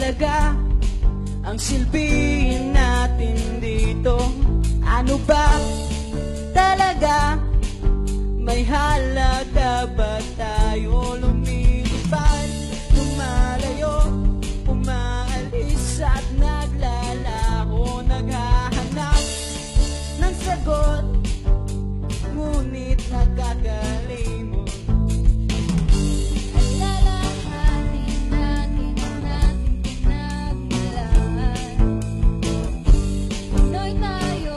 talaga ang silbi natin dito? Ano ba talaga? May halaga ba tayo? Lumilipad, lumalayo, umaalis at naglalaho, naghahanap ng sagot, ngunit nagkakalimot. Alalahanin natin ang ating pinagmulan. Pinoy tayo,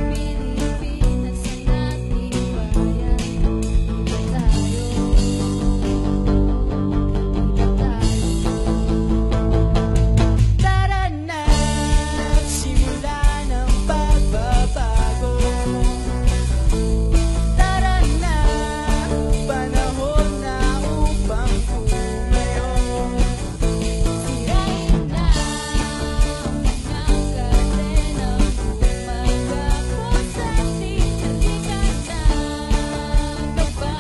Pilipinas ang ating bayan. Iba tayo, iba tayo. Tara na, simulan ang pagbabago. Tara na, panahon na upang tumayo. Sirain na ang mga kadenang magkakonsenti. Halika na, kaba,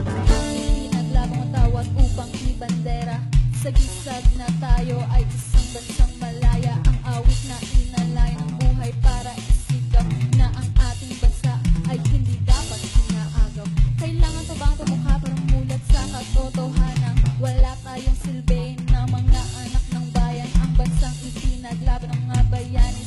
Ipinaglabang ang tawag upang ibandera. Sa gisag na tayo ay isang bansang malaya. Ang awit na inalay ng buhay para isikap na ang ating bansa ay hindi dapat inaagaw. Kailangan pa bang tumukha para mulat sa katotohanan? Wala tayong silbi na mga anak ng bayan. Ang bansang ipinaglaban ng mga bayani